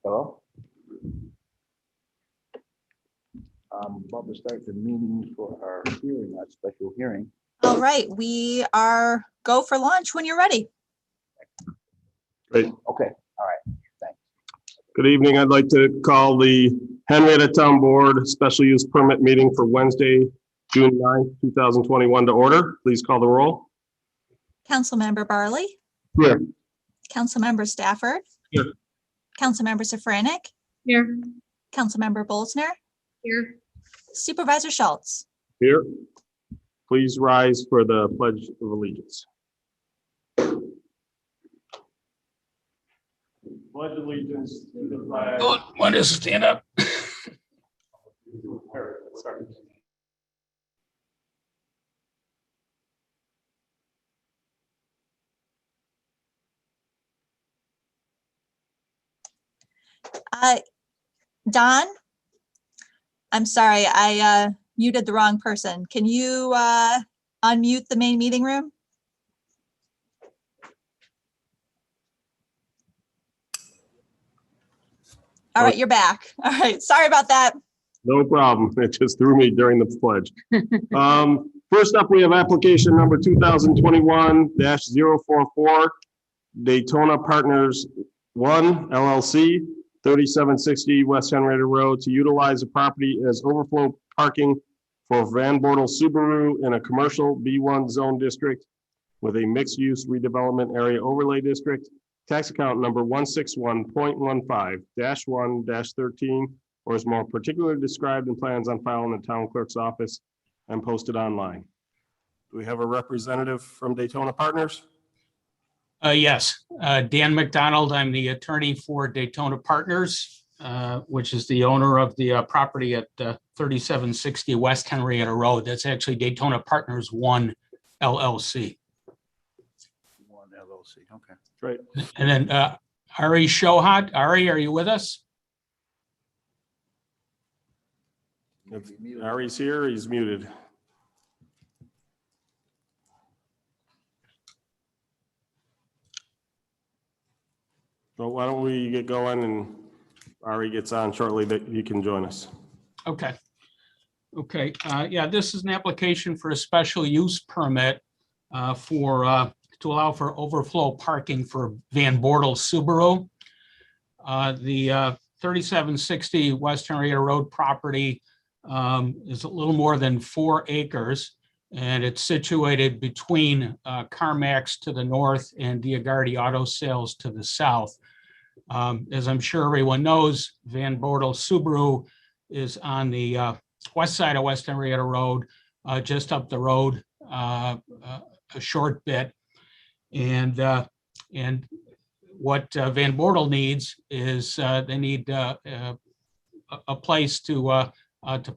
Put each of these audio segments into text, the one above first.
Hello? About to start the meeting for our hearing, our special hearing. All right, we are go for launch when you're ready. Great. Okay, all right, thanks. Good evening. I'd like to call the Henrietta Town Board Special Use Permit Meeting for Wednesday, June 9th, 2021 to order. Please call the roll. Councilmember Barley, Here. Councilmember Stafford. Here. Councilmember Safranek, Here. Councilmember Bolzner, Here. Supervisor Schultz. Here. Please rise for the Pledge of Allegiance. Pledge allegiance to the flag. When does it stand up? Sorry. Don, I'm sorry, I muted the wrong person. Can you unmute the main meeting room? All right, you're back. All right, sorry about that. No problem. It just threw me during the pledge. First up, we have application number 2021-044, Daytona Partners 1 LLC, 3760 West Henrietta Road, to utilize the property as overflow parking for Van Bortle Subaru in a commercial B1 zone district with a mixed-use redevelopment area overlay district. Tax account number 161.15-1-13, or is more particularly described in plans on file in the town clerk's office and posted online. Do we have a representative from Daytona Partners? Yes, Dan McDonald. I'm the attorney for Daytona Partners, which is the owner of the property at 3760 West Henrietta Road. That's actually Daytona Partners 1 LLC. One LLC, okay. Right. And then Ari Shohat. Ari, are you with us? If Ari's here, he's muted. So why don't we get going, and Ari gets on shortly, that you can join us. Okay. Okay. Yeah, this is an application for a special use permit to allow for overflow parking for Van Bortle Subaru. The 3760 West Henrietta Road property is a little more than 4 acres, and it's situated between CarMax to the north and Diagardi Auto Sales to the south. As I'm sure everyone knows, Van Bortle Subaru is on the west side of West Henrietta Road, just up the road a short bit. And what Van Bortle needs is they need a place to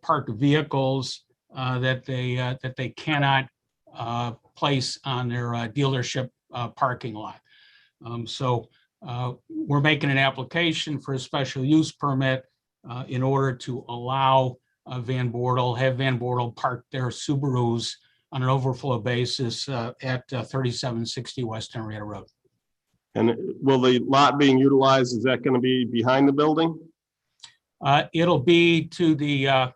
park vehicles that they cannot place on their dealership parking lot. So we're making an application for a special use permit in order to allow Van Bortle park their Subarus on an overflow basis at 3760 West Henrietta Road. And will the lot being utilized, is that going to be behind the building? It'll be to the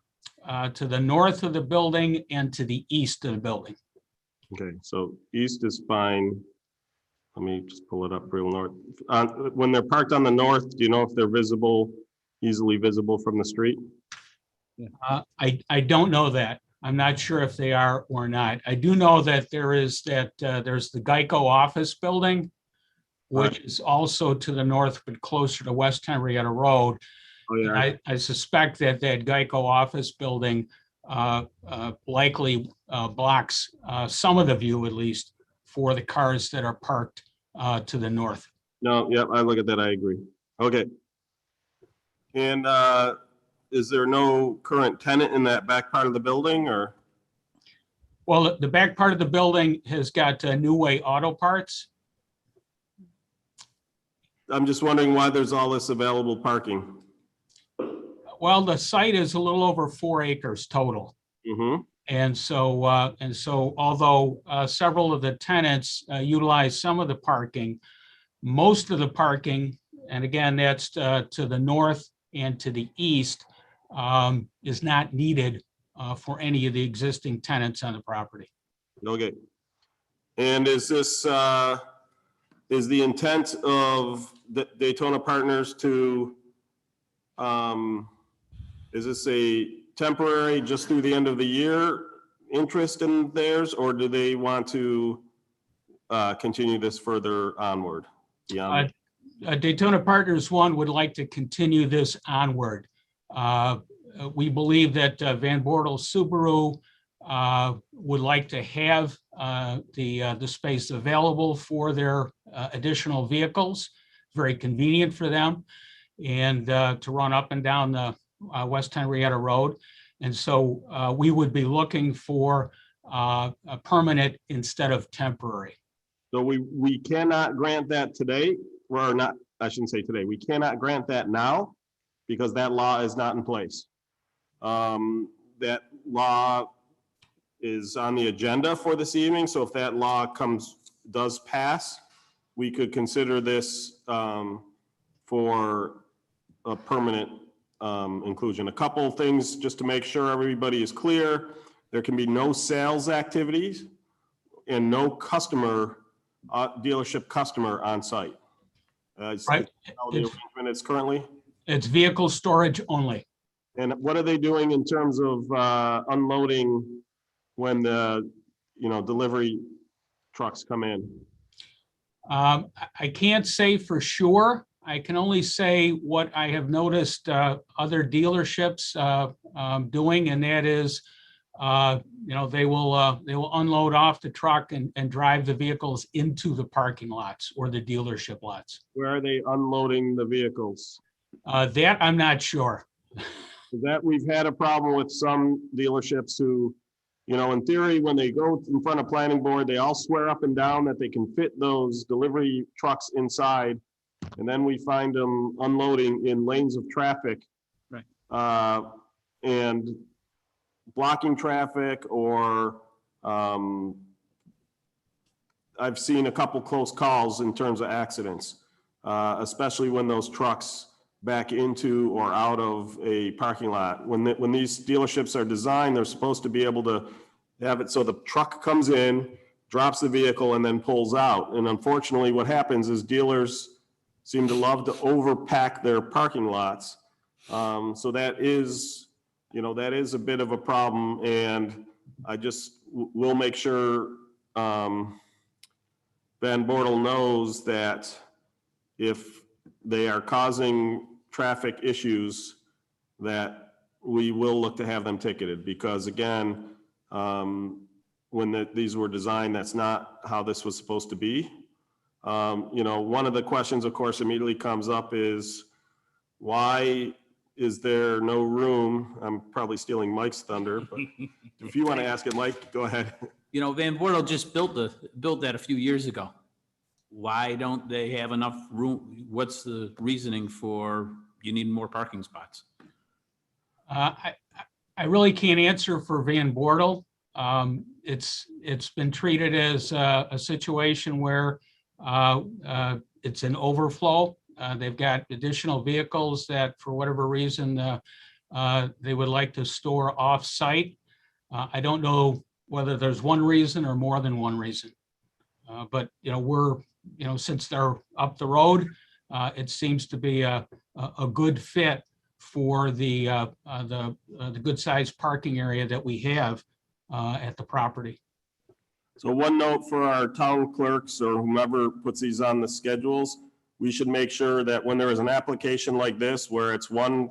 north of the building and to the east of the building. Okay, so east is fine. Let me just pull it up real north. When they're parked on the north, do you know if they're easily visible from the street? I don't know that. I'm not sure if they are or not. I do know that there's the Geico office building, which is also to the north, but closer to West Henrietta Road. Oh, yeah. I suspect that Geico office building likely blocks some of the view, at least, for the cars that are parked to the north. No, yep, I look at that, I agree. Okay. And is there no current tenant in that back part of the building, or? Well, the back part of the building has got New Way Auto Parts. I'm just wondering why there's all this available parking. Well, the site is a little over 4 acres total. Mm-hmm. And so although several of the tenants utilize some of the parking, most of the parking and again, that's to the north and to the east, is not needed for any of the existing tenants on the property. Okay. And is this, is the intent of the Daytona Partners to, is this a temporary, just through the end of the year interest in theirs, or do they want to continue this further onward? Beyond? Daytona Partners One would like to continue this onward. We believe that Van Bortle Subaru would like to have the space available for their additional vehicles, very convenient for them, and to run up and down the West Henrietta Road. And so we would be looking for a permanent instead of temporary. So we cannot grant that today, or not, I shouldn't say today, we cannot grant that now because that law is not in place. That law is on the agenda for this evening, so if that law does pass, we could consider this for a permanent inclusion. A couple of things just to make sure everybody is clear. There can be no sales activities and no customer, dealership customer on site. Right. How the arrangement is currently. It's vehicle storage only. And what are they doing in terms of unloading when the, delivery trucks come in? I can't say for sure. I can only say what I have noticed other dealerships doing, and that is, they will unload off the truck and drive the vehicles into the parking lots or the dealership lots. Where are they unloading the vehicles? That I'm not sure. That we've had a problem with some dealerships who, in theory, when they go in front of planning board, they all swear up and down that they can fit those delivery trucks inside. And then we find them unloading in lanes of traffic. Right. And blocking traffic, or I've seen a couple close calls in terms of accidents, especially when those trucks back into or out of a parking lot. When these dealerships are designed, they're supposed to be able to have it so the truck comes in, drops the vehicle, and then pulls out. And unfortunately, what happens is dealers seem to love to overpack their parking lots. So that is a bit of a problem, and I just will make sure Van Bortle knows that if they are causing traffic issues, that we will look to have them ticketed, because again, when these were designed, that's not how this was supposed to be. One of the questions, of course, immediately comes up is, why is there no room? I'm probably stealing Mike's thunder, but if you want to ask it, Mike, go ahead. Van Bortle just built that a few years ago. Why don't they have enough room? What's the reasoning for you need more parking spots? I really can't answer for Van Bortle. It's been treated as a situation where it's an overflow. They've got additional vehicles that, for whatever reason, they would like to store off-site. I don't know whether there's one reason or more than one reason. But since they're up the road, it seems to be a good fit for the good-sized parking area that we have at the property. So one note for our town clerks or whomever puts these on the schedules, we should make sure that when there is an application like this, where it's one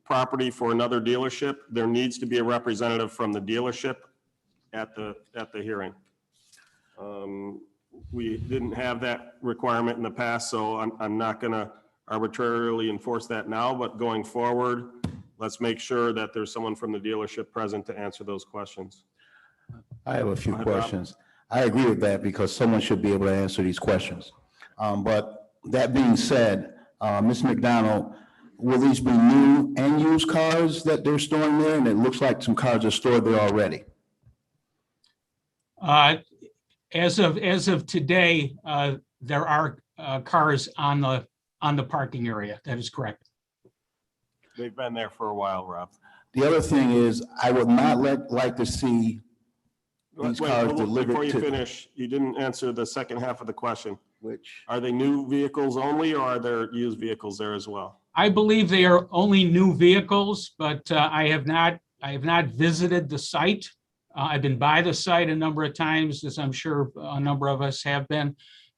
property for another dealership, there needs to be a representative from the dealership at the hearing. We didn't have that requirement in the past, so I'm not going to arbitrarily enforce that now, but going forward, let's make sure that there's someone from the dealership present to answer those questions. I have a few Go ahead, Rob. questions. I agree with that because someone should be able to answer these questions. But that being said, Ms. McDonald, will these be new and used cars that they're storing there? And it looks like some cars are stored there already. As of today, there are cars on the parking area. That is correct. They've been there for a while, Rob. The other thing is, I would not like to see these Wait, cars hold on, delivered before you to. finish, you didn't answer the second half of the question. Which, Are they new vehicles only, or are there used vehicles there as well? I believe they are only new vehicles, but I have not visited the site. I've been by the site a number of times, as I'm sure a number of us have been.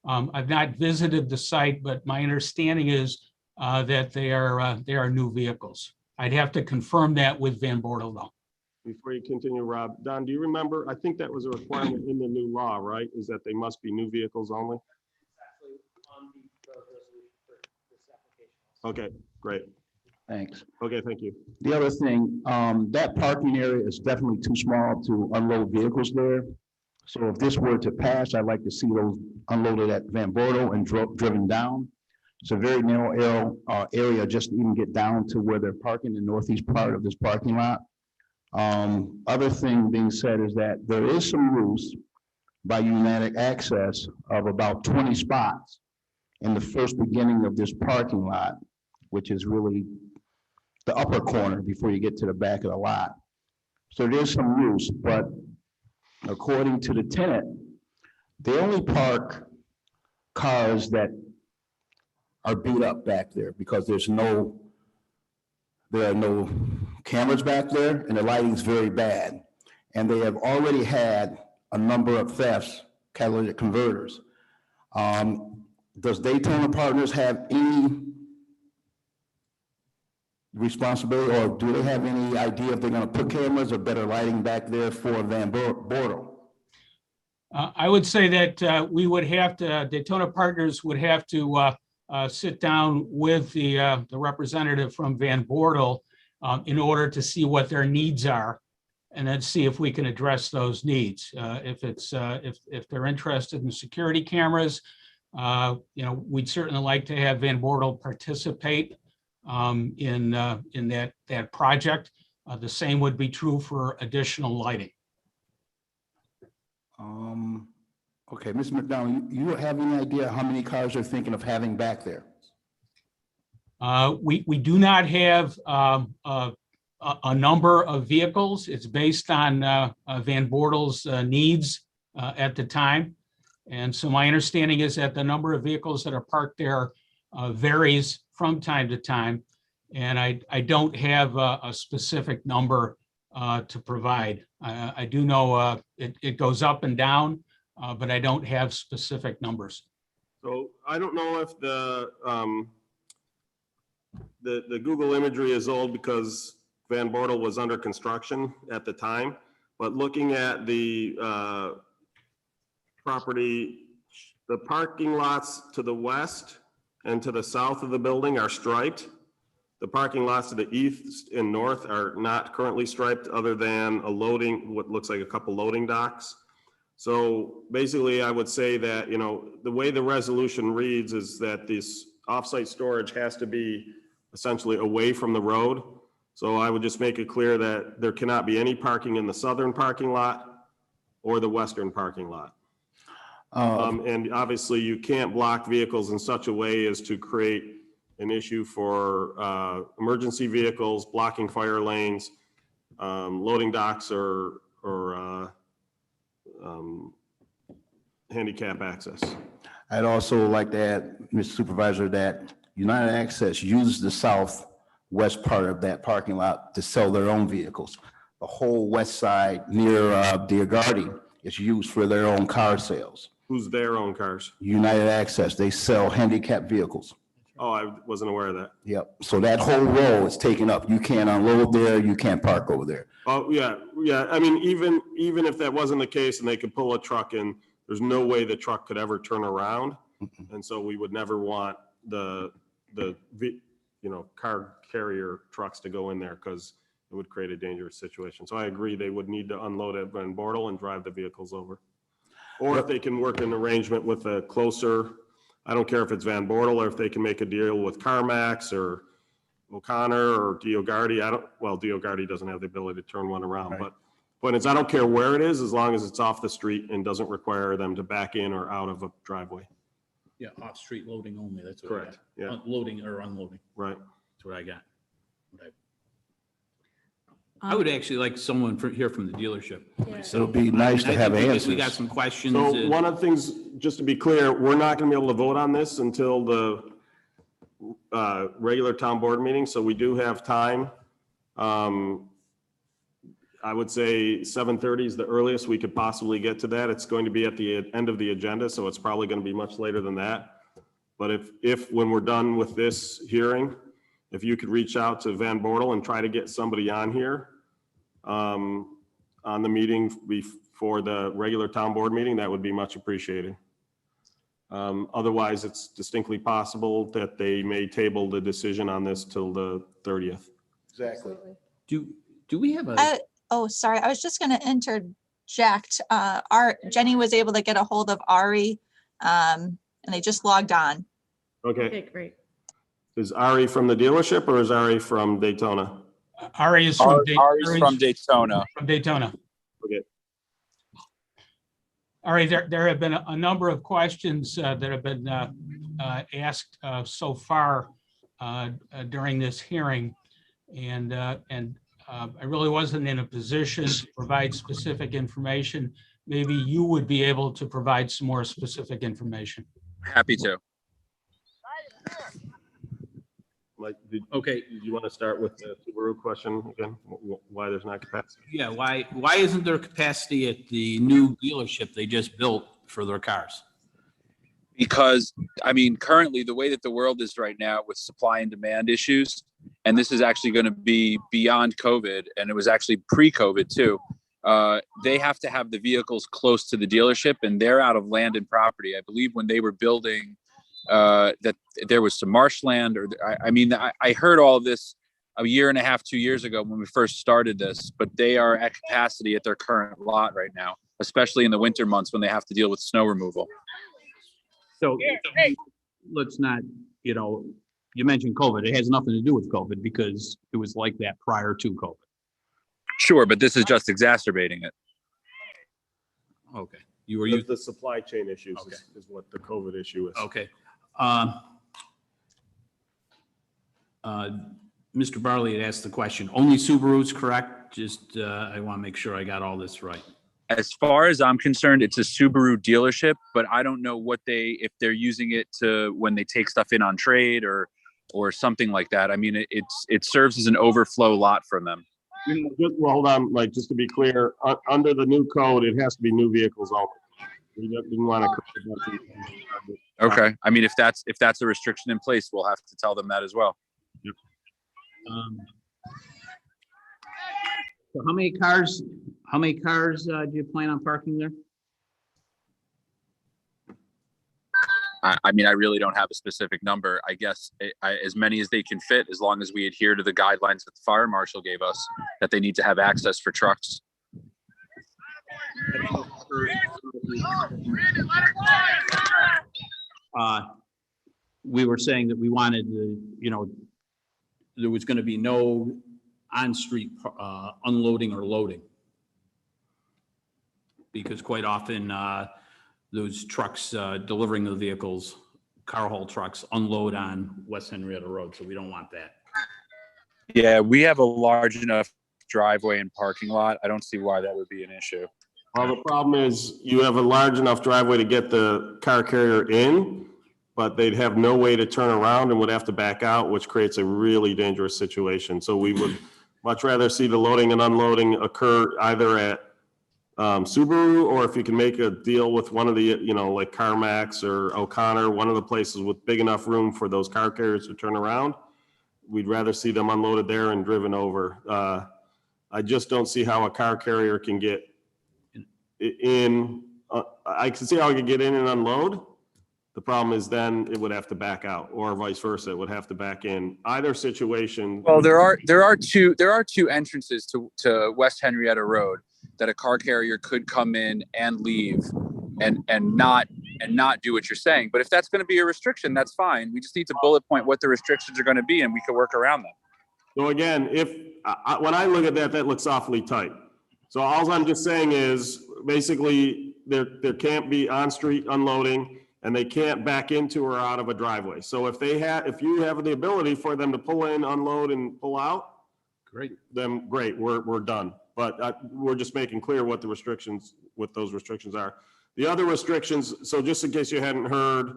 I've not visited the site, but my understanding is that they are new vehicles. I'd have to confirm that with Van Bortle though. Before you continue, Rob, Don, do you remember, I think that was a requirement in the new law, right? Is that they must be new vehicles only? Okay, great. thanks. Okay, thank you. The other thing, that parking area is definitely too small to unload vehicles there. So if this were to pass, I'd like to see those unloaded at Van Bortle and driven down. It's a very narrow area just to even get down to where they're parking, the northeast part of this parking lot. Other thing being said is that there is some use by United Access of about 20 spots in the first beginning of this parking lot, which is really the upper corner before you get to the back of the lot. So there's some use, but according to the tenant, they only park cars that are beat up back there because there are no cameras back there and the lighting's very bad. And they have already had a number of thefts, catalytic converters. Does Daytona Partners have any responsibility, or do they have any idea if they're going to put cameras or better lighting back there for Van Bortle? I would say that we would have to, Daytona Partners would have to sit down with the representative from Van Bortle in order to see what their needs are, and then see if we can address those needs. If they're interested in security cameras, we'd certainly like to have Van Bortle participate in that project. The same would be true for additional lighting. Okay, Mr. McDonald, you have any idea how many cars they're thinking of having back there? We do not have a number of vehicles. It's based on Van Bortle's needs at the time. And so my understanding is that the number of vehicles that are parked there varies from time to time. And I don't have a specific number to provide. I do know it goes up and down, but I don't have specific numbers. So I don't know if the Google imagery is old because Van Bortle was under construction at the time, but looking at the property, the parking lots to the west and to the south of the building are striped. The parking lots to the east and north are not currently striped, other than what looks like a couple loading docks. So basically I would say that, the way the resolution reads is that this offsite storage has to be essentially away from the road. So I would just make it clear that there cannot be any parking in the southern parking lot or the western parking lot. And obviously you can't block vehicles in such a way as to create an issue for emergency vehicles, blocking fire lanes, loading docks, or handicap access. I'd also like to add, Mr. Supervisor, that United Access uses the southwest part of that parking lot to sell their own vehicles. The whole west side near Diagardi is used for their own car sales. Who's their own cars? United Access, they sell handicapped vehicles. Oh, I wasn't aware of that. Yep, so that whole row is taken up. You can't unload there, you can't park over there. Oh, yeah. I mean, even if that wasn't the case and they could pull a truck in, there's no way the truck could ever turn around. And so we would never want the car carrier trucks to go in there, because it would create a dangerous situation. So I agree, they would need to unload at Van Bortle and drive the vehicles over. Or if they can work an arrangement with a closer, I don't care if it's Van Bortle, or if they can make a deal with CarMax or O'Connor or Diagardi. Diagardi doesn't have the ability to turn one around, Right. but I don't care where it is, as long as it's off the street and doesn't require them to back in or out of a driveway. Yeah, off-street loading only, that's what I got. Correct, yeah, Loading or unloading, right. that's what I got. I would actually like someone here from the dealership. So it'll be nice to I have think we got answers. some questions. So one of the things, just to be clear, we're not gonna be able to vote on this until the regular town board meeting, so we do have time. I would say 7:30 is the earliest we could possibly get to that. It's going to be at the end of the agenda, so it's probably gonna be much later than that. But if when we're done with this hearing, if you could reach out to Van Bortle and try to get somebody on here on the meeting before the regular town board meeting, that would be much appreciated. Otherwise, it's distinctly possible that they may table the decision on this till the 30th. Exactly. Do we have a, Oh, sorry, I was just gonna interject. Jenny was able to get a hold of Ari, and they just logged on. Okay, Okay, great. is Ari from the dealership or is Ari from Daytona? Ari is from Ari's from Daytona. From Daytona. Okay. All right, there have been a number of questions that have been asked so far during this hearing. And I really wasn't in a position to provide specific information. Maybe you would be able to provide some more specific information. Happy to. Like, did okay, you want to start with the Subaru question again? Why there's not capacity? yeah, why isn't there capacity at the new dealership they just built for their cars? Because, I mean, currently the way that the world is right now with supply and demand issues, and this is actually going to be beyond COVID, and it was actually pre-COVID too. They have to have the vehicles close to the dealership, and they're out of land and property. I believe when they were building that there was some marshland, or I heard all of this a year and a half, 2 years ago when we first started this, but they are at capacity at their current lot right now, especially in the winter months when they have to deal with snow removal. So let's not, you mentioned COVID. It has nothing to do with COVID because it was like that prior to COVID. Sure, but this is just exacerbating it. Okay. You were used, The supply chain issues Okay. is what the COVID issue is. okay. Mr. Barley had asked the question, only Subarus, correct? Just, I want to make sure I got all this right. As far as I'm concerned, it's a Subaru dealership, but I don't know if they're using it to when they take stuff in on trade or something like that. I mean, it serves as an overflow lot for them. Well, hold on, Mike, just to be clear, under the new code, it has to be new vehicles only. We didn't want to. Okay. I mean, if that's a restriction in place, we'll have to tell them that as well. So how many cars do you plan on parking there? I mean, I really don't have a specific number. I guess as many as they can fit, as long as we adhere to the guidelines that the fire marshal gave us, that they need to have access for trucks. We were saying that we wanted there was going to be no on-street unloading or loading. Because quite often, those trucks delivering the vehicles, car haul trucks, unload on West Henrietta Road, so we don't want that. Yeah, we have a large enough driveway and parking lot. I don't see why that would be an issue. Well, the problem is you have a large enough driveway to get the car carrier in, but they'd have no way to turn around and would have to back out, which creates a really dangerous situation. So we would much rather see the loading and unloading occur either at Subaru, or if you can make a deal with one of the, like CarMax or O'Connor, one of the places with big enough room for those car carriers to turn around, we'd rather see them unloaded there and driven over. I just don't see how a car carrier can get in. I can see how it can get in and unload. The problem is then it would have to back out, or vice versa, it would have to back in. Either situation. Well, there are two entrances to West Henrietta Road that a car carrier could come in and leave and not do what you're saying. But if that's going to be a restriction, that's fine. We just need to bullet point what the restrictions are going to be, and we can work around them. So again, when I look at that, that looks awfully tight. So all I'm just saying is basically there can't be on-street unloading. and they can't back into or out of a driveway. So if you have the ability for them to pull in, unload, and pull out, Great. then great, we're done. But we're just making clear what those restrictions are. The other restrictions, so just in case you hadn't heard,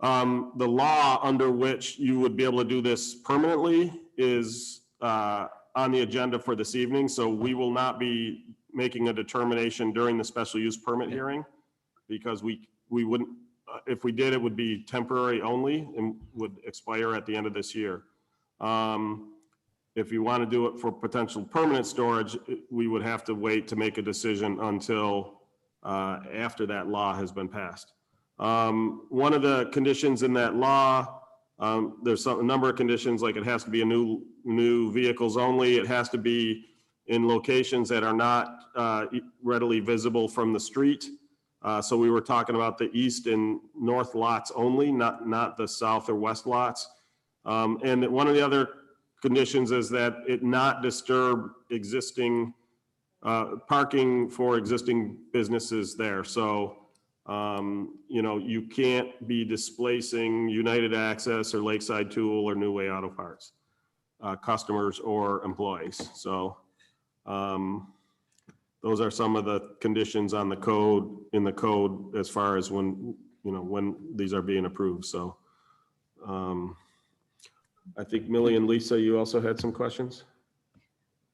the law under which you would be able to do this permanently is on the agenda for this evening. So we will not be making a determination during the special use permit hearing, because we wouldn't, if we did, it would be temporary only and would expire at the end of this year. If you want to do it for potential permanent storage, we would have to wait to make a decision until after that law has been passed. One of the conditions in that law, there's a number of conditions, like it has to be a new vehicles only. It has to be in locations that are not readily visible from the street. So we were talking about the east and north lots only, not the south or west lots. And one of the other conditions is that it not disturb existing parking for existing businesses there. So, you can't be displacing United Access or Lakeside Tool or New Way Auto Parts customers or employees. So those are some of the conditions on the code as far as when these are being approved. So I think Millie and Lisa, you also had some questions?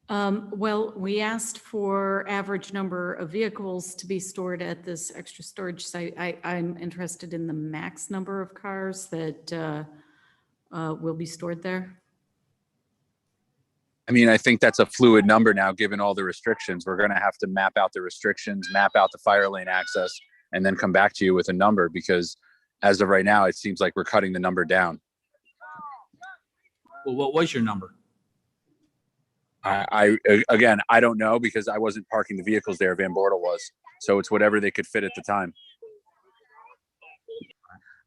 Well, we asked for average number of vehicles to be stored at this extra storage site. I'm interested in the max number of cars that will be stored there. I mean, I think that's a fluid number now, given all the restrictions. We're going to have to map out the restrictions, map out the fire lane access, and then come back to you with a number, because as of right now, it seems like we're cutting the number down. Well, what was your number? Again, I don't know, because I wasn't parking the vehicles there. Van Bortle was. So it's whatever they could fit at the time.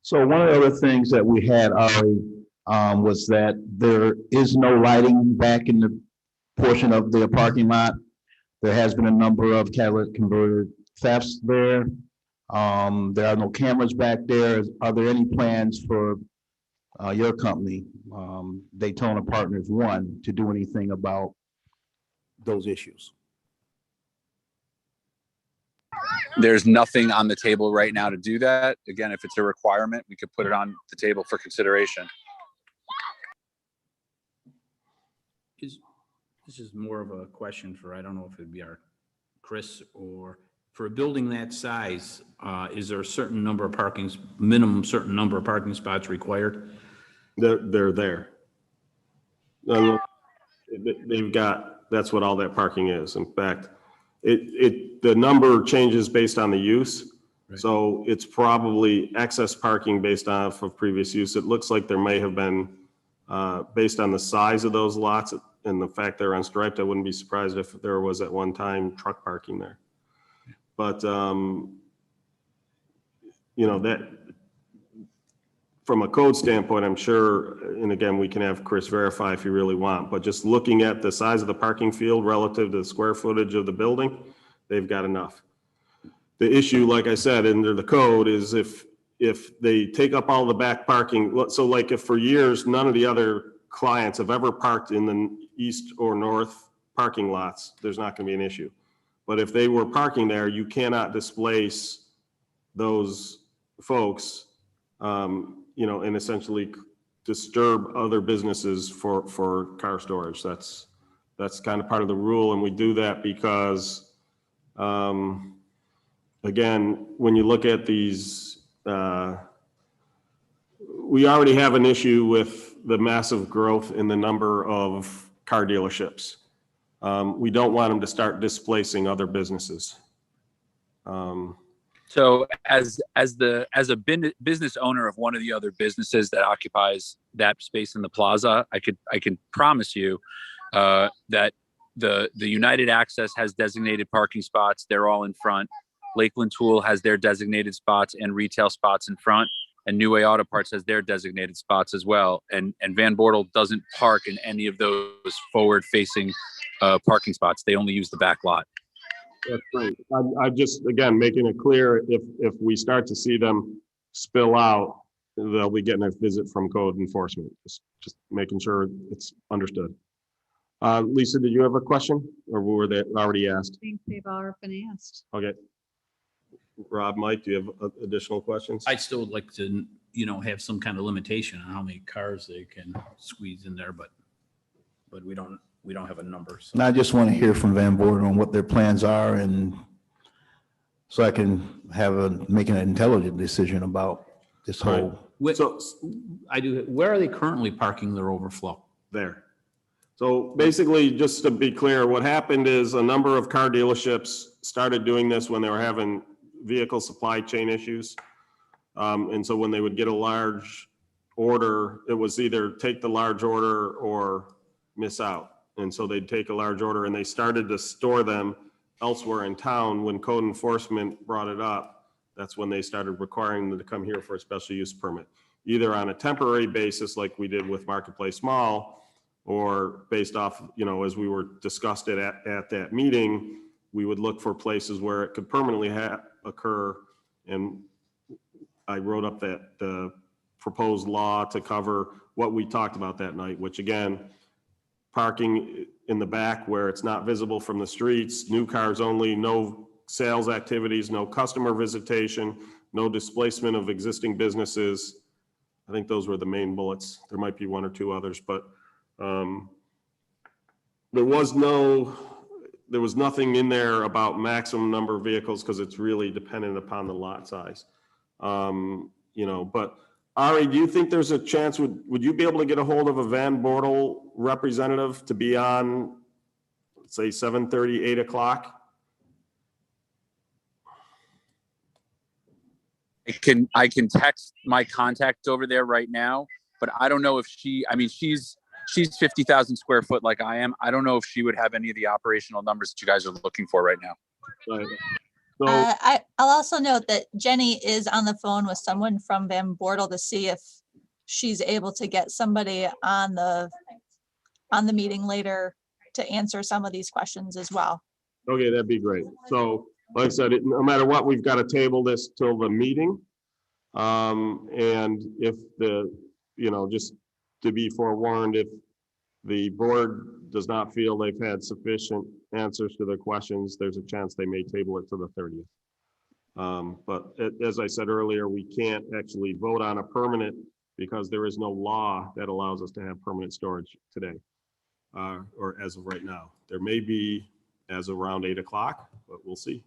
So one of the other things that we had, Ari, was that there is no lighting back in the portion of the parking lot. There has been a number of catalytic converter thefts there. There are no cameras back there. Are there any plans for your company, Daytona Partners One, to do anything about those issues? There's nothing on the table right now to do that. Again, if it's a requirement, we could put it on the table for consideration. This is more of a question for, I don't know if it'd be our Chris, or for a building that size, is there a certain number of minimum certain number of parking spots required? They're there. They've got, that's what all that parking is. In fact, the number changes based on the use. Right. So it's probably excess parking based off of previous use. It looks like there may have been, based on the size of those lots and the fact they're unstriped, I wouldn't be surprised if there was at one time truck parking there. But, that, from a code standpoint, I'm sure, and again, we can have Chris verify if you really want, but just looking at the size of the parking field relative to the square footage of the building, they've got enough. The issue, like I said, under the code is if they take up all the back parking, so like if for years, none of the other clients have ever parked in the east or north parking lots, there's not gonna be an issue. But if they were parking there, you cannot displace those folks, and essentially disturb other businesses for car storage. That's kind of part of the rule. And we do that because, again, when you look at these, we already have an issue with the massive growth in the number of car dealerships. We don't want them to start displacing other businesses. So as a business owner of one of the other businesses that occupies that space in the plaza, I can promise you that the United Access has designated parking spots. They're all in front. Lakeland Tool has their designated spots and retail spots in front, and New Way Auto Parts has their designated spots as well. And Van Bortle doesn't park in any of those forward-facing parking spots. They only use the back lot. That's great. I just, again, making it clear, if we start to see them spill out, they'll be getting a visit from code enforcement. Just making sure it's understood. Lisa, did you have a question or were they already asked? I think they've all been asked. Okay. Rob, Mike, do you have additional questions? I'd still like to, have some kind of limitation on how many cars they can squeeze in there, but we don't have a number. So And I just want to hear from Van Border on what their plans are, and so I can make an intelligent decision about this whole. So where are they currently parking their overflow? there. So basically, just to be clear, what happened is a number of car dealerships started doing this when they were having vehicle supply chain issues. And so when they would get a large order, it was either take the large order or miss out. And so they'd take a large order and they started to store them elsewhere in town. When code enforcement brought it up, that's when they started requiring them to come here for a special use permit, either on a temporary basis like we did with Marketplace Mall, or based off, as we were discussed at that meeting, we would look for places where it could permanently occur. And I wrote up that the proposed law to cover what we talked about that night, which again, parking in the back where it's not visible from the streets, new cars only, no sales activities, no customer visitation, no displacement of existing businesses. I think those were the main bullets. There might be one or two others, but there was nothing in there about maximum number of vehicles because it's really dependent upon the lot size. But Ari, do you think there's a chance, would you be able to get a hold of a Van Bortle representative to be on, say, 7:30, 8 o'clock? I can text my contact over there right now, but I don't know if she's 50,000 square foot like I am. I don't know if she would have any of the operational numbers that you guys are looking for right now. Right. So, I'll also note that Jenny is on the phone with someone from Van Bortle to see if she's able to get somebody on the meeting later to answer some of these questions as well. okay, that'd be great. So, like I said, no matter what, we've got to table this till the meeting. And if just to be forewarned, if the board does not feel they've had sufficient answers to their questions, there's a chance they may table it to the 30th. But as I said earlier, we can't actually vote on a permanent because there is no law that allows us to have permanent storage today, or as of right now. There may be as of around 8 o'clock, but we'll see.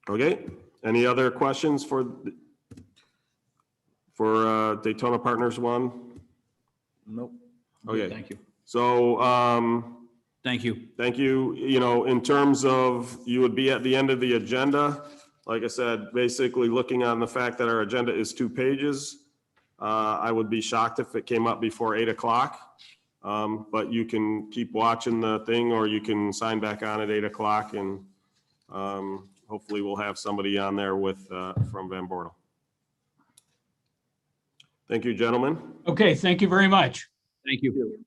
Okay, any other questions for Daytona Partners 1? Nope. Okay. Thank you. So, Thank you. thank you. In terms of, you would be at the end of the agenda. Like I said, basically looking on the fact that our agenda is 2 pages, I would be shocked if it came up before 8 o'clock. But you can keep watching the thing or you can sign back on at 8 o'clock and hopefully we'll have somebody on there from Van Bortle. Thank you, gentlemen. Okay, thank you very much. Thank you.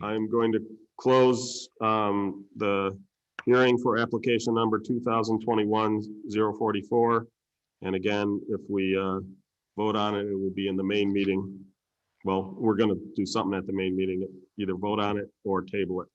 I'm going to close the hearing for application number 2021-044. And again, if we vote on it, it will be in the main meeting. Well, we're going to do something at the main meeting, either vote on it or table it.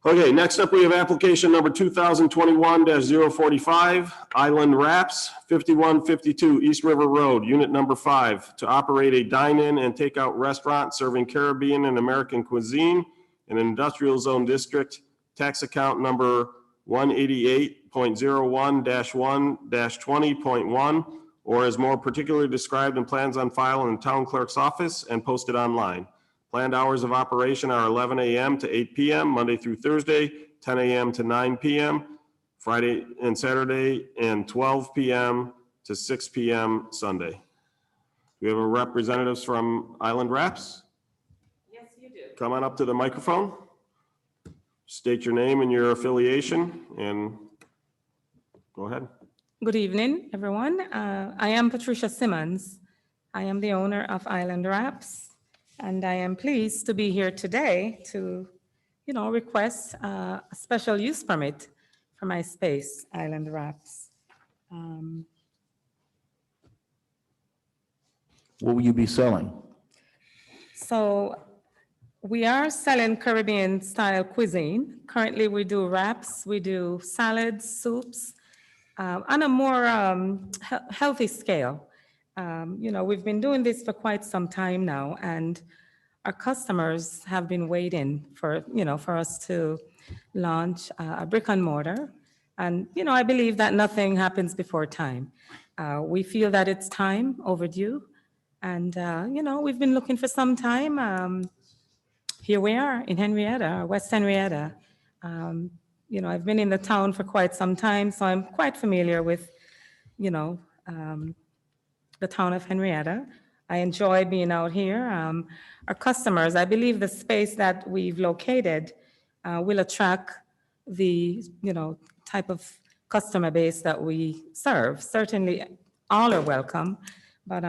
Okay, next up, we have application number 2021-045, Island Wraps, 5152 East River Road, unit number 5, to operate a dine-in and takeout restaurant serving Caribbean and American cuisine in an industrial zone district, tax account number 188.01-1-20.1, or as more particularly described in plans on file in the town clerk's office and posted online. Planned hours of operation are 11 a.m. to 8 p.m., Monday through Thursday, 10 a.m. to 9 p.m., Friday and Saturday, and 12 p.m. to 6 p.m. Sunday. Do we have a representatives from Island Wraps? Yes, you do. Come on up to the microphone. State your name and your affiliation, and go ahead. Good evening, everyone. I am Patricia Simmons. I am the owner of Island Wraps. And I am pleased to be here today to, request a special use permit for my space, Island Wraps. What will you be selling? So we are selling Caribbean style cuisine. Currently, we do wraps, we do salads, soups, on a more healthy scale. We've been doing this for quite some time now, and our customers have been waiting for us to launch a brick and mortar. And, I believe that nothing happens before time. We feel that it's time overdue. And, we've been looking for some time. Here we are in Henrietta, West Henrietta. I've been in the town for quite some time, so I'm quite familiar with, the town of Henrietta. I enjoy being out here. Our customers, I believe the space that we've located will attract the, type of customer base that we serve. Certainly, all are welcome, but,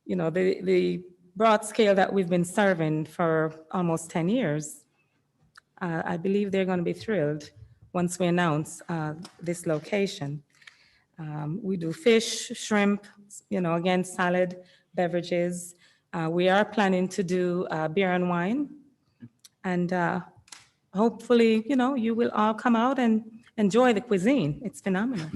the broad scale that we've been serving for almost 10 years, I believe they're going to be thrilled once we announce this location. We do fish, shrimp, again, salad, beverages. We are planning to do beer and wine. And hopefully, you will all come out and enjoy the cuisine. It's phenomenal.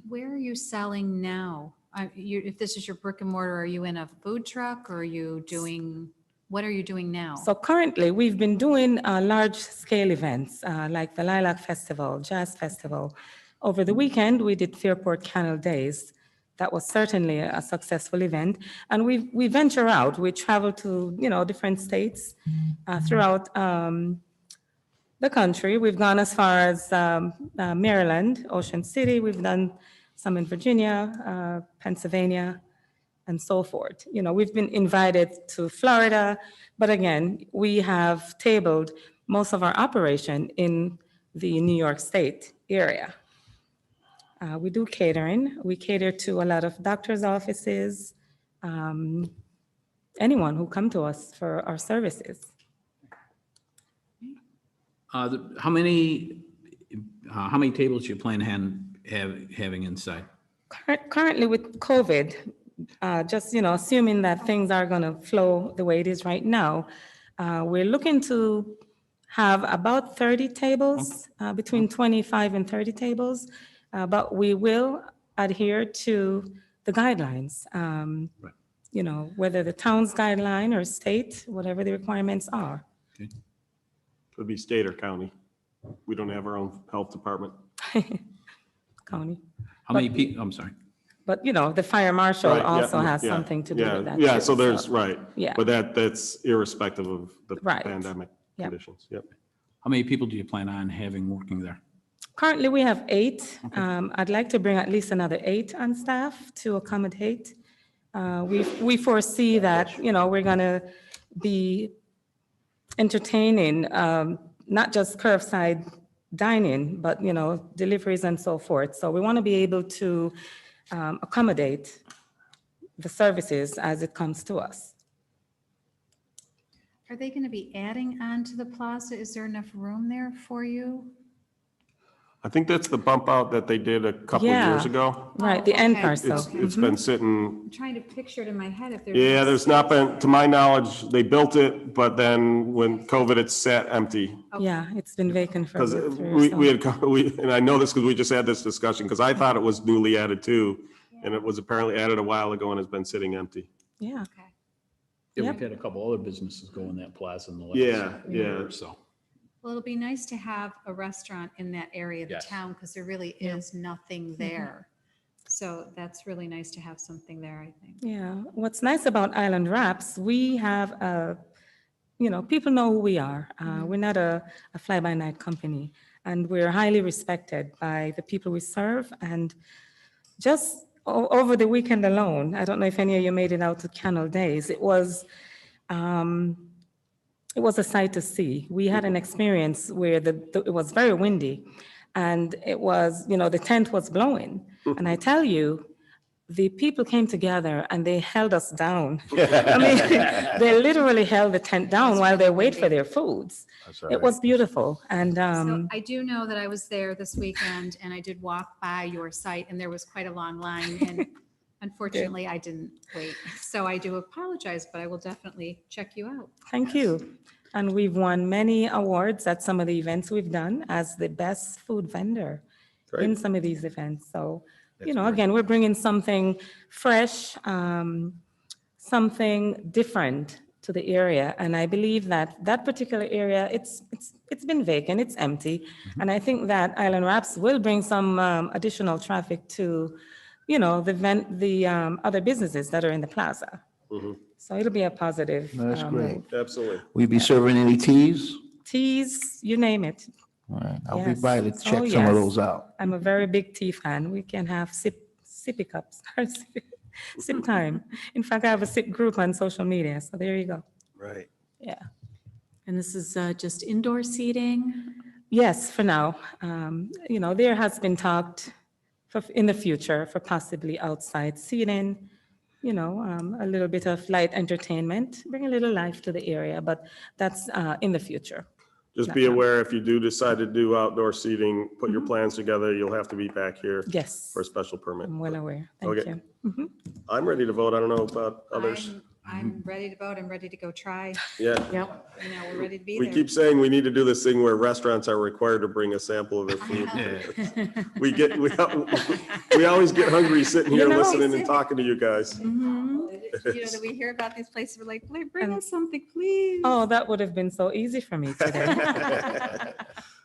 Where are you selling now? If this is your brick and mortar, are you in a food truck or are you doing, what are you doing now? So currently, we've been doing large-scale events like the Lilac Festival, Jazz Festival. Over the weekend, we did Fairport Canal Days. That was certainly a successful event. And we venture out. We travel to, different states throughout the country. We've gone as far as Maryland, Ocean City. We've done some in Virginia, Pennsylvania, and so forth. We've been invited to Florida, but again, we have tabled most of our operation in the New York State area. We do catering. We cater to a lot of doctors' offices, anyone who come to us for our services. How many tables do you plan having inside? Currently with COVID, just, assuming that things are going to flow the way it is right now, we're looking to have about 30 tables, between 25 and 30 tables, but we will adhere to the guidelines, Right. Whether the town's guideline or state, whatever the requirements are. Could be state or county. We don't have our own health department. County. How many people, I'm sorry. But, the fire marshal Right, yeah, also has yeah, something to do yeah, with that. Yeah, too, so there's, right. Yeah. But that's irrespective of the Right. pandemic Yep. conditions. Yep. How many people do you plan on having working there? Currently, we have 8. I'd like to bring at least another 8 on staff to accommodate. We foresee that, we're going to be entertaining not just curbside dining, but, deliveries and so forth. So we want to be able to accommodate the services as it comes to us. Are they going to be adding on to the plaza? Is there enough room there for you? I think that's the bump out that they did a couple of Yeah. years ago. Right, Oh, the end okay. parcel. It's been sitting, I'm trying to picture it in my head if there's. yeah, there's not been, to my knowledge, they built it, but then when COVID, it sat empty. Yeah, it's been vacant for a Because year, 3 or so. and I know this because we just had this discussion, because I thought it was newly added too. And it was apparently added a while ago and has been sitting empty. Yeah, Okay. Yeah, Yep. we've had a couple other businesses go in that plaza in the last Yeah, year yeah. or so. Well, it'll be nice to have a restaurant in that area of the Yes. town because there really is nothing there. So that's really nice to have something there, I think. yeah. What's nice about Island Wraps, we have people know who we are. We're not a fly-by-night company, and we're highly respected by the people we serve. And just over the weekend alone, I don't know if any of you made it out to Canal Days. It was a sight to see. We had an experience where it was very windy, and it was, the tent was blowing. And I tell you, the people came together and they held us down. I mean, they literally held the tent down while they wait for their foods. It was beautiful. And So I do know that I was there this weekend and I did walk by your site and there was quite a long line. And Unfortunately, I didn't wait. So I do apologize, but I will definitely check you out. Thank you. And we've won many awards at some of the events we've done as the best food vendor in some of these events. So, you know, again, we're bringing something fresh, something different to the area. And I believe that that particular area, it's been vacant, it's empty. And I think that Island Wraps will bring some additional traffic to, you know, the other businesses that are in the plaza. So it'll be a positive. That's great. move. Absolutely. We be serving any teas? Teas, you name it. All right, I'll be Yes. by to Oh, check some of yes. those out. I'm a very big tea fan. We can have sippy cups, sip time. In fact, I have a sip group on social media, so there you go. Right. Yeah. And this is just indoor seating? Yes, for now. You know, there has been talked in the future for possibly outside seating, you know, a little bit of light entertainment, bring a little life to the area, but that's in the future. Just be aware, if you do decide to do outdoor seating, put your plans together, you'll have to be back here Yes, for a special permit. I'm well aware. Thank Okay. you. Mhm. I'm ready to vote. I don't know about others. I'm ready to vote. I'm ready to go try. Yeah, Yep. You know, we're ready to be we there. keep saying we need to do this thing where restaurants are required to bring a sample of their food. We always get hungry sitting here You know- listening and talking to you guys. You know, that we hear about these places, we're like, bring us something, please. Oh, that would have been so easy for me today.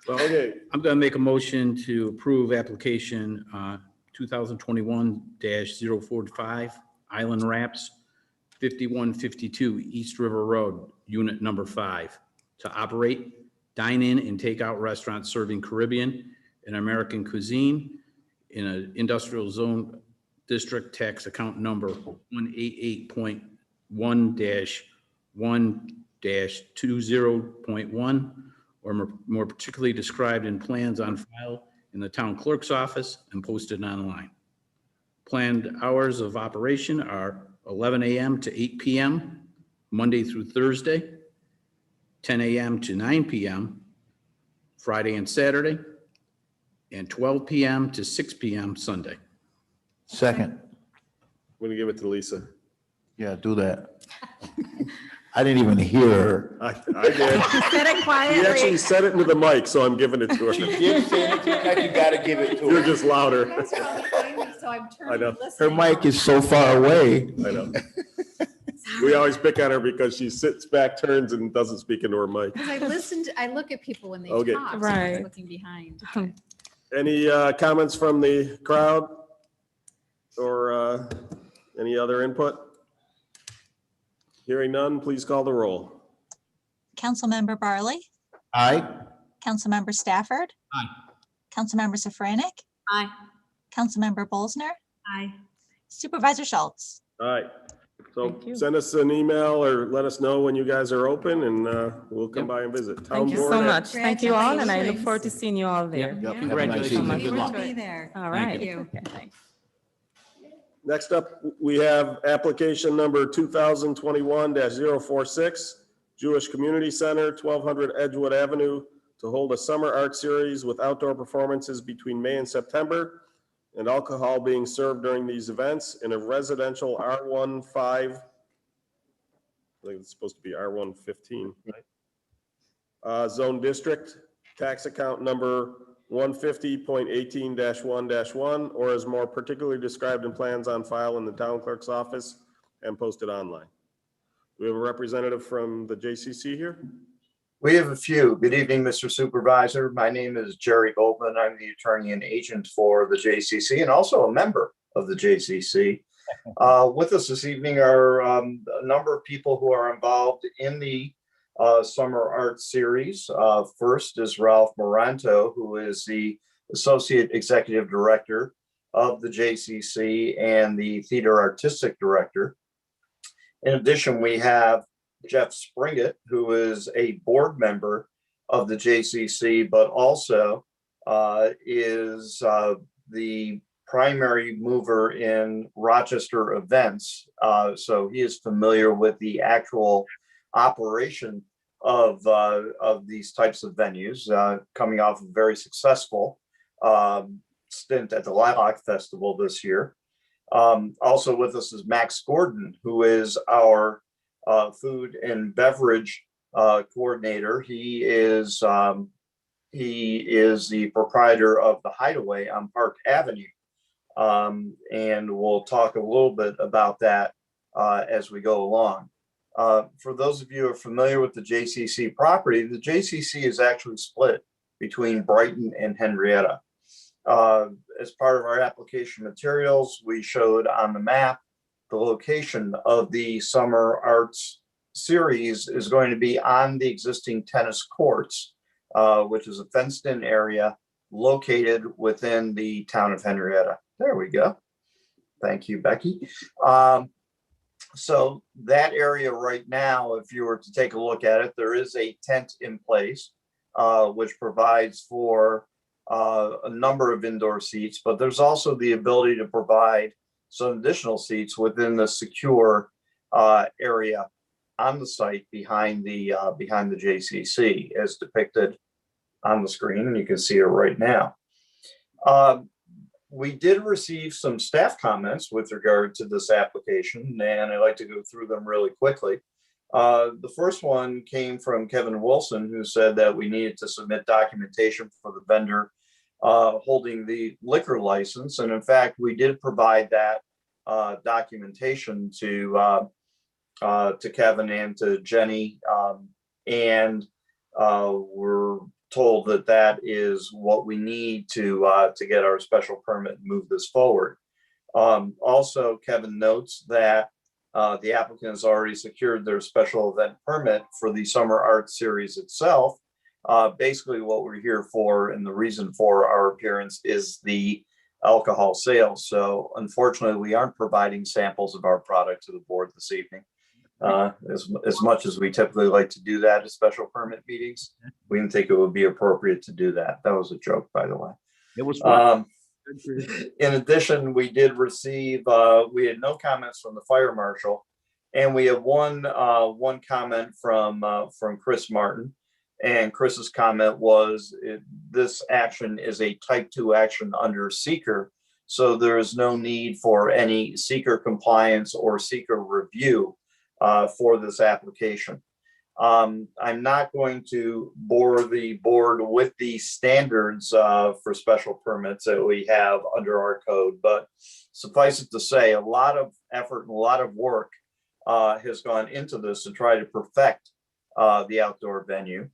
Okay, I'm going to make a motion to approve application 2021-045 Island Wraps, 5152 East River Road, Unit Number 5, to operate dine-in and take-out restaurant serving Caribbean and American cuisine in an industrial zone district tax account number 188.1-1-20.1, or more particularly described in plans on file in the town clerk's office and posted online. Planned hours of operation are 11 a.m. to 8 p.m., Monday through Thursday, 10 a.m. to 9 p.m., Friday and Saturday, and 12 p.m. to 6 p.m. Sunday. Second, I'm gonna give it to Lisa. yeah, do that. I didn't even hear her. I did. Said it He quietly. actually said it into the mic, so I'm giving it to her. didn't say anything like you gotta give it to You're just louder. You guys are all behind me, so I'm I know. turning, Her listening. mic is so far away. I know. We always pick on her because she sits back, turns, and doesn't speak into her mic. Because I look at people when they Okay. talk, so I'm Right. looking behind. Any comments from the crowd? Or any other input? Hearing none, please call the roll. Councilmember Barley, Aye. Councilmember Stafford. Aye. Councilmember Safranik, Aye. Councilmember Bolsner, Aye. Supervisor Schultz. All right. So Thank you. send us an email or let us know when you guys are open and we'll come by and visit. Town Thank you board so at- much. Thank you all, and I look Congratulations. forward to seeing you all there. Yep, have a nice Congratulations. evening. Good We luck. will be there. All Thank right. you. Okay, thanks. Next up, we have application number 2021-046, Jewish Community Center, 1200 Edgewood Avenue, to hold a summer art series with outdoor performances between May and September, and alcohol being served during these events in a residential R15, I think it's supposed to be R115, right? Zone district, tax account number 150.18-1-1, or as more particularly described in plans on file in the town clerk's office and posted online. Do we have a representative from the JCC here? We have a few. Good evening, Mr. Supervisor. My name is Jerry Goldman. I'm the attorney and agent for the JCC and also a member of the JCC. With us this evening are a number of people who are involved in the Summer Art Series. First is Ralph Moranto, who is the Associate Executive Director of the JCC and the Theater Artistic Director. In addition, we have Jeff Springett, who is a board member of the JCC, but also is the primary mover in Rochester events. So he is familiar with the actual operation of these types of venues, coming off a very successful stint at the Lilac Festival this year. Also with us is Max Gordon, who is our food and beverage coordinator. He is the proprietor of the Hideaway on Park Avenue. And we'll talk a little bit about that as we go along. For those of you who are familiar with the JCC property, the JCC is actually split between Brighton and Henrietta. As part of our application materials, we showed on the map the location of the Summer Arts Series is going to be on the existing tennis courts, which is a fenced-in area located within the town of Henrietta. There we go. Thank you, Becky. So that area right now, if you were to take a look at it, there is a tent in place, which provides for a number of indoor seats, but there's also the ability to provide some additional seats within the secure area on the site behind the JCC, as depicted on the screen, and you can see it right now. We did receive some staff comments with regard to this application, and I'd like to go through them really quickly. The first one came from Kevin Wilson, who said that we needed to submit documentation for the vendor holding the liquor license. And in fact, we did provide that documentation to Kevin and to Jenny. And we're told that that is what we need to get our special permit and move this forward. Also, Kevin notes that the applicant has already secured their special event permit for the Summer Art Series itself. Basically what we're here for, and the reason for our appearance, is the alcohol sales. So unfortunately, we aren't providing samples of our product to the board this evening. As much as we typically like to do that at special permit meetings, we didn't think it would be appropriate to do that. That was a joke, by the way. It was fun. In addition, we did receive, we had no comments from the fire marshal, and we have one comment from Chris Martin. And Chris's comment was, this action is a type 2 action under seeker, so there is no need for any seeker compliance or seeker review for this application. I'm not going to bore the board with the standards for special permits that we have under our code, but suffice it to say, a lot of effort and a lot of work has gone into this to try to perfect the outdoor venue.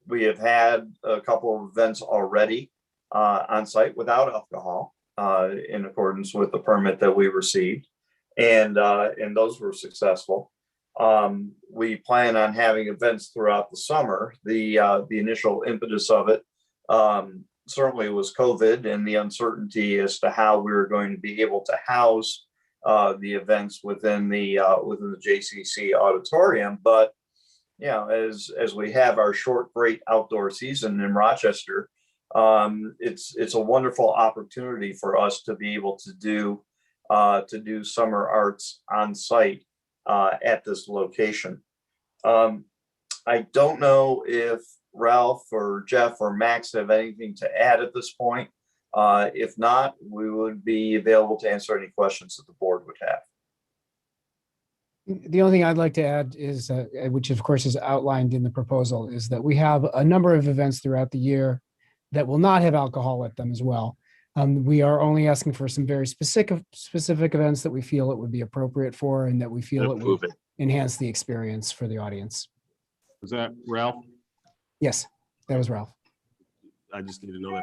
We have had a couple of events already on site without alcohol in accordance with the permit that we received, and those were successful. We plan on having events throughout the summer. The initial impetus of it certainly was COVID and the uncertainty as to how we were going to be able to house the events within the JCC auditorium. But you know, as we have our short, great outdoor season in Rochester, it's a wonderful opportunity for us to be able to do summer arts on site at this location. I don't know if Ralph or Jeff or Max have anything to add at this point. If not, we would be available to answer any questions that the board would have. The only thing I'd like to add is, which of course is outlined in the proposal, is that we have a number of events throughout the year that will not have alcohol at them as well. We are only asking for some very specific events that we feel it would be appropriate for, and that we feel it would enhance the experience for the audience. Was that Ralph? Yes, that was Ralph. I just need to know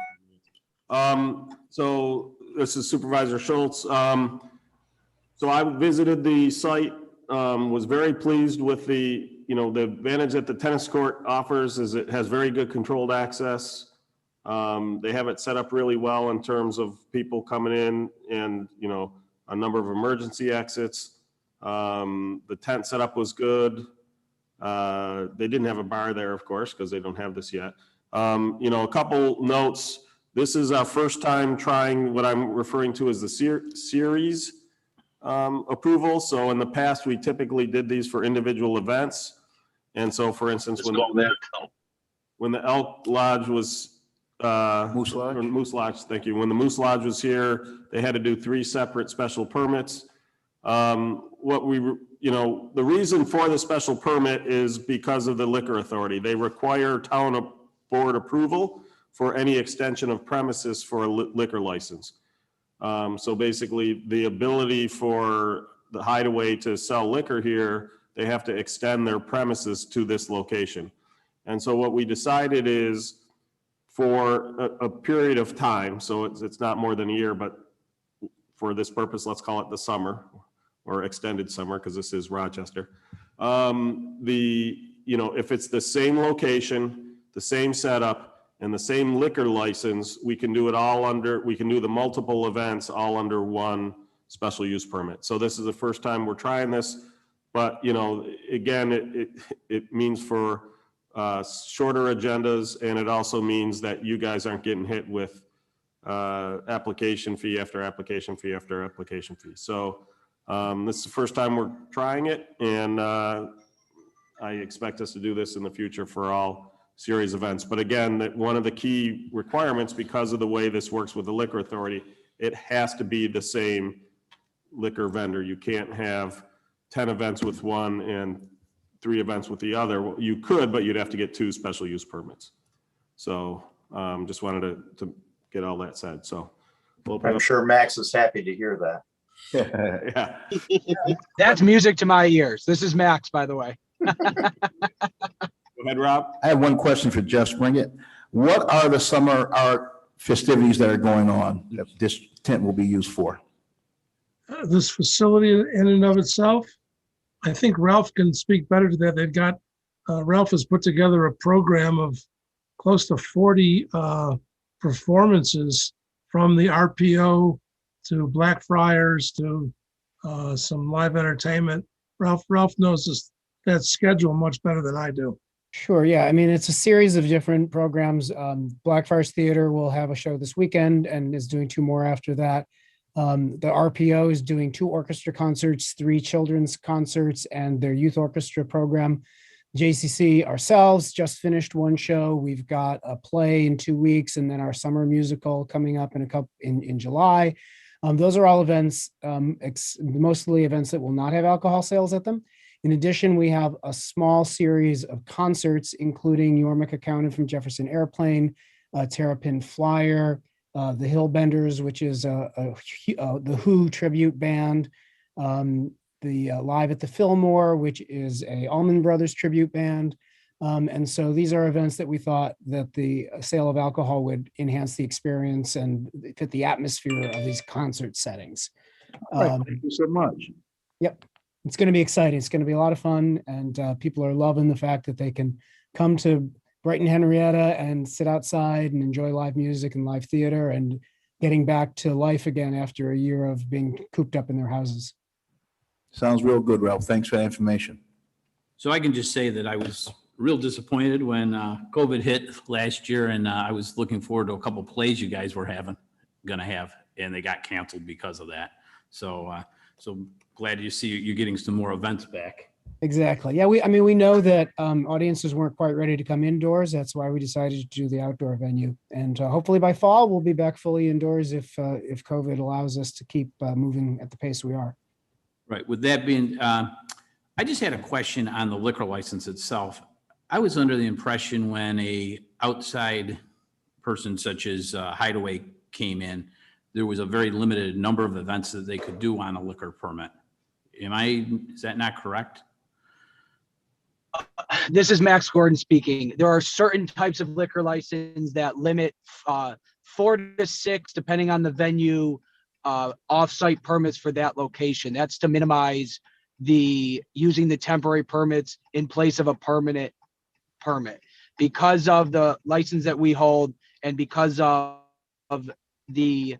that. So this is Supervisor Schultz. So I visited the site, was very pleased with the advantage that the tennis court offers is it has very good controlled access. They have it set up really well in terms of people coming in and, a number of emergency exits. The tent setup was good. They didn't have a bar there, of course, because they don't have this yet. A couple notes. This is our first time trying what I'm referring to as the series approval. So in the past, we typically did these for individual events. And so, for instance, when the Elk Lodge was Moose Lodge? or Moose Lodge, thank you. When the Moose Lodge was here, they had to do 3 separate special permits. What we, the reason for the special permit is because of the liquor authority. They require town board approval for any extension of premises for a liquor license. So basically, the ability for the Hideaway to sell liquor here, they have to extend their premises to this location. And so what we decided is for a period of time, so it's not more than a year, but for this purpose, let's call it the summer or extended summer, because this is Rochester. If it's the same location, the same setup, and the same liquor license, we can do it all under, we can do the multiple events all under one special use permit. So this is the first time we're trying this, but again, it means for shorter agendas, and it also means that you guys aren't getting hit with application fee after application fee after application fee. So this is the first time we're trying it, and I expect us to do this in the future for all series events. But again, that one of the key requirements, because of the way this works with the liquor authority, it has to be the same liquor vendor. You can't have 10 events with one and 3 events with the other. You could, but you'd have to get 2 special use permits. So just wanted to get all that said. So we'll open I'm up. sure Max is happy to hear that. Yeah. That's music to my ears. This is Max, by the way. Go ahead, Rob. I have one question for Jeff Springett. What are the summer art festivities that are going on that this tent will be used for? This facility in and of itself, I think Ralph can speak better to that. They've got, Ralph has put together a program of close to 40 performances, from the RPO to Blackfriars to some live entertainment. Ralph knows that schedule much better than I do. Sure. Yeah. I mean, it's a series of different programs. Blackfriars Theater will have a show this weekend and is doing 2 more after that. The RPO is doing 2 orchestra concerts, 3 children's concerts, and their youth orchestra program. JCC ourselves just finished 1 show. We've got a play in 2 weeks, and then our summer musical coming up in July. Those are all events, mostly events that will not have alcohol sales at them. In addition, we have a small series of concerts, including Yormik Accountant from Jefferson Airplane, Terrapin Flyer, the Hillbenders, which is the Who tribute band, the Live at the Fillmore, which is a Allman Brothers tribute band. And so these are events that we thought that the sale of alcohol would enhance the experience and fit the atmosphere of these concert settings. Thank you so much. Yep. It's going to be exciting. It's going to be a lot of fun, and people are loving the fact that they can come to Brighton Henrietta and sit outside and enjoy live music and live theater and getting back to life again after a year of being cooped up in their houses. Sounds real good, Ralph. Thanks for that information. So I can just say that I was real disappointed when COVID hit last year, and I was looking forward to a couple plays you guys were gonna have, and they got canceled because of that. So glad you see you're getting some more events back. Exactly. Yeah, we know that audiences weren't quite ready to come indoors. That's why we decided to do the outdoor venue. And hopefully by fall, we'll be back fully indoors if COVID allows us to keep moving at the pace we are. Right. With that being, I just had a question on the liquor license itself. I was under the impression when a outside person such as Hideaway came in, there was a very limited number of events that they could do on a liquor permit. Is that not correct? This is Max Gordon speaking. There are certain types of liquor license that limit 4 to 6, depending on the venue, off-site permits for that location. That's to minimize using the temporary permits in place of a permanent permit. Because of the license that we hold and because of the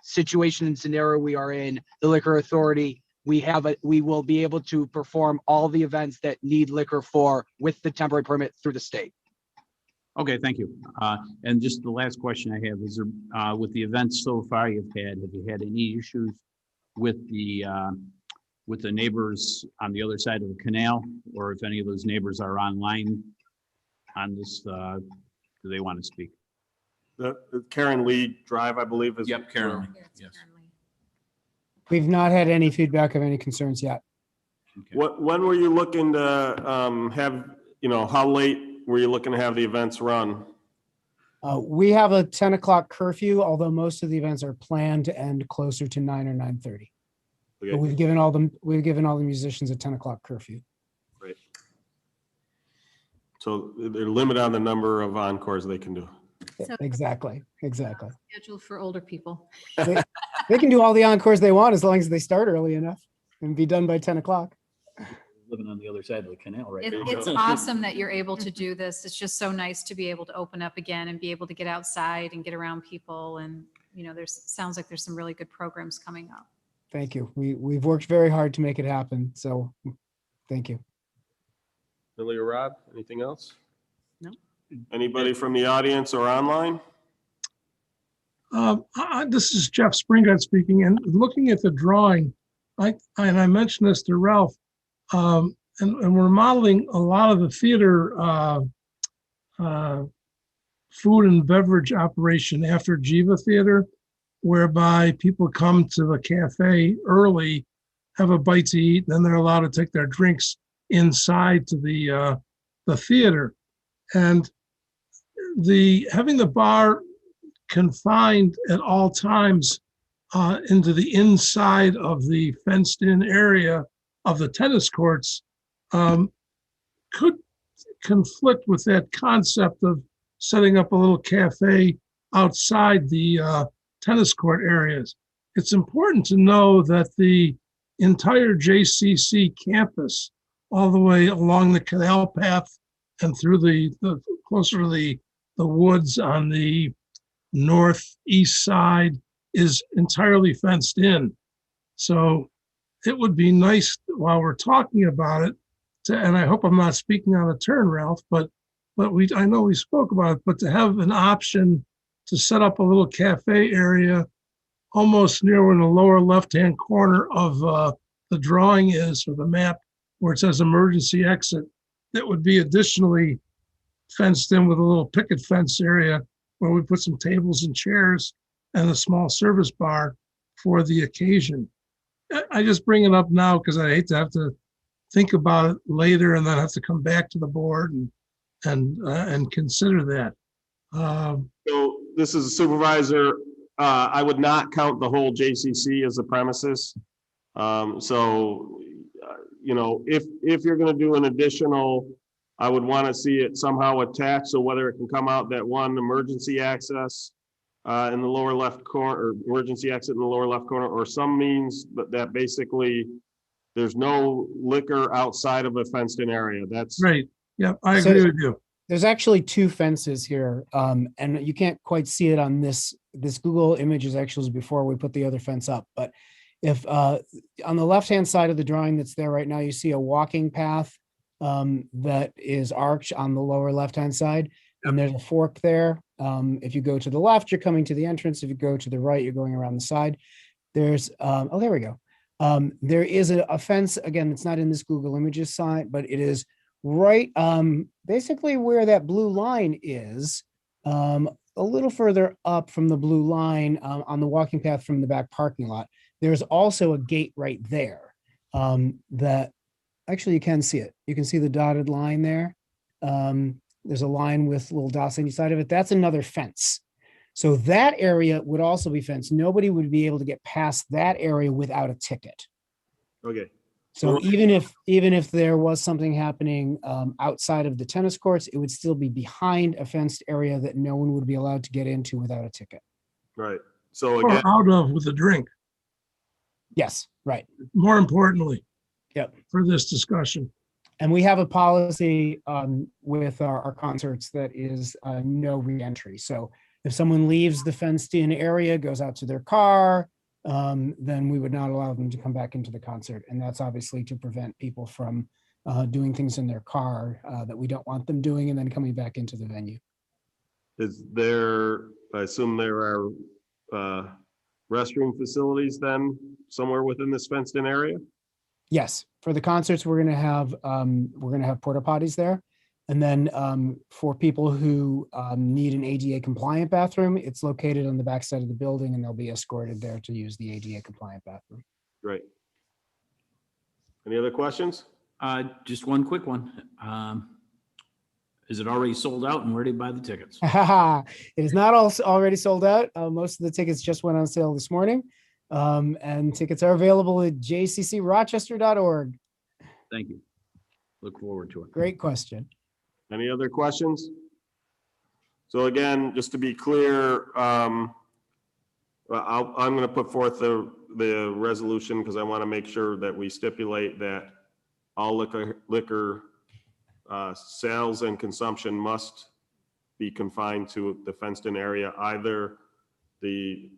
situation and scenario we are in, the liquor authority, we will be able to perform all the events that need liquor with the temporary permit through the state. Okay, thank you. And just the last question I have is, with the events so far have you had any issues with the neighbors on the other side of the canal, or if any of those neighbors are online on this, do they want to speak? Karen Lee Drive, I believe is. Yep, Karen. Yes. We've not had any feedback of any concerns yet. Okay. When were you looking to have, how late were you looking to have the events run? We have a 10 o'clock curfew, although most of the events are planned to end closer to 9 or 9:30. Okay, But we've given all the musicians a 10 o'clock curfew. great. So they're limited on the number of encores they can do. So- Exactly. Scheduled for older people. They can do all the encores they want as long as they start early enough and be done by 10 o'clock. Living on the other side of the canal, right? It's awesome that you're able to do this. It's just so nice to be able to open up again and be able to get outside and get around people. And, sounds like there's some really good programs coming up. Thank you. We've worked very hard to make it happen. So thank you. Billy or Rob, anything else? No. Anybody from the audience or online? This is Jeff Springott speaking, and looking at the drawing, I mentioned this to Ralph, and we're modeling a lot of the theater food and beverage operation after Jiva Theater, whereby people come to the cafe early, have a bite to eat, then they're allowed to take their drinks inside to the theater. And having the bar confined at all times into the inside of the fenced-in area of the tennis courts could conflict with that concept of setting up a little cafe outside the tennis court areas. It's important to know that the entire JCC campus, all the way along the canal path and through the closer to the woods on the northeast side, is entirely fenced in. So it would be nice while we're talking about it and I hope I'm not speaking on a turn, Ralph, but I know we spoke about it, but to have an option to set up a little cafe area almost near in the lower left-hand corner of the drawing is, or the map, where it says emergency exit, that would be additionally fenced in with a little picket fence area where we put some tables and chairs and a small service bar for the occasion. I just bring it up now because I hate to have to think about it later and then have to come back to the board and consider that. So this is a supervisor. I would not count the whole JCC as a premises. If you're going to do an additional, I would want to see it somehow attached. So whether it can come out that one emergency access in the lower left corner, or emergency exit in the lower left corner, or some means that basically there's no liquor outside of a fenced in area. That's right. Yeah, I agree with you. There's actually two fences here, and you can't quite see it on this Google images actually before we put the other fence up. But if on the left-hand side of the drawing that's there right now, you see a walking path that is arched on the lower left-hand side, and there's a fork there. If you go to the left, you're coming to the entrance. If you go to the right, you're going around the side. There's, oh, there we go. There is a fence, again, it's not in this Google Images side, but it is right basically where that blue line is, a little further up from the blue line on the walking path from the back parking lot. There's also a gate right there that actually you can see it. You can see the dotted line there. There's a line with little dots on each side of it. That's another fence. So that area would also be fenced. Nobody would be able to get past that area without a ticket. okay. So even if there was something happening outside of the tennis courts, it would still be behind a fenced area that no one would be allowed to get into without a ticket. Right. So Or again, out of with a drink, Yes, right. more importantly. Yep. For this discussion. And we have a policy with our concerts that is no reentry. So if someone leaves the fenced in area, goes out to their car, then we would not allow them to come back into the concert. And that's obviously to prevent people from doing things in their car that we don't want them doing and then coming back into the venue. is there, I assume there are restroom facilities then somewhere within this fenced in area? Yes, for the concerts, we're gonna have porta potties there. And then for people who need an ADA compliant bathroom, it's located on the backside of the building and they'll be escorted there to use the ADA compliant bathroom. Great. Any other questions? Just one quick one. Is it already sold out and where do you buy the tickets? It is not all already sold out. Most of the tickets just went on sale this morning. And tickets are available at jccrochester.org. Thank you. Look forward to it. Great question. Any other questions? So again, just to be clear, I'm going to put forth the resolution because I want to make sure that we stipulate that all liquor sales and consumption must be confined to the fenced-in area, either the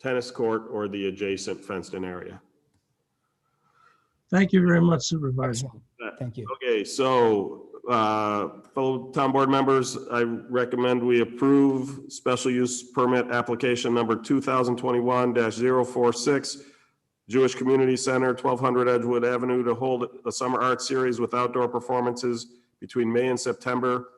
tennis court or the adjacent fenced-in area. Thank you very much, Supervisor. Thank you. Okay, so fellow town board members, I recommend we approve special use permit application number 2021-046, Jewish Community Center, 1200 Edgewood Avenue, to hold a summer art series with outdoor performances between May and September,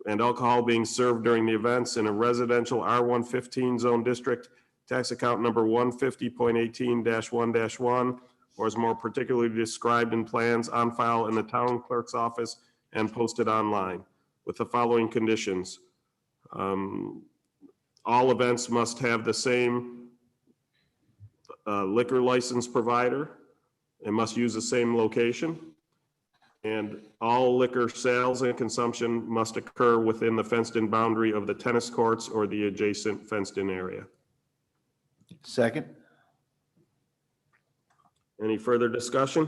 and alcohol being served during the events in a residential R115 zone district, tax account number 150.18-1-1, or as more particularly described in plans on file in the town clerk's office and posted online, with the following conditions. All events must have the same liquor license provider and must use the same location. And all liquor sales and consumption must occur within the fenced-in boundary of the tennis courts or the adjacent fenced-in area. Second? Any further discussion?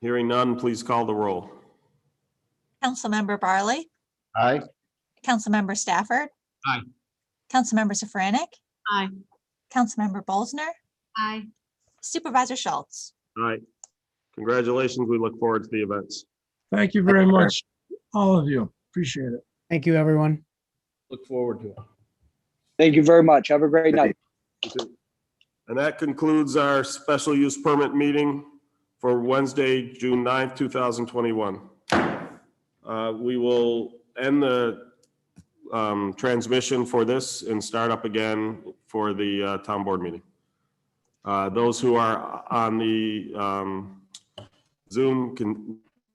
Hearing none, please call the roll. Councilmember Barley, Aye. Councilmember Stafford. Aye. Councilmember Safranek, Aye. Councilmember Bolzner, Aye. Supervisor Schultz. All right. Congratulations. We look forward to the events. Thank you very much, all of you. Appreciate it. Thank you, everyone. Look forward to it. Thank you very much. Have a great night. And that concludes our special use permit meeting for Wednesday, June 9th, 2021. We will end the transmission for this and start up again for the town board meeting. Those who are on the Zoom can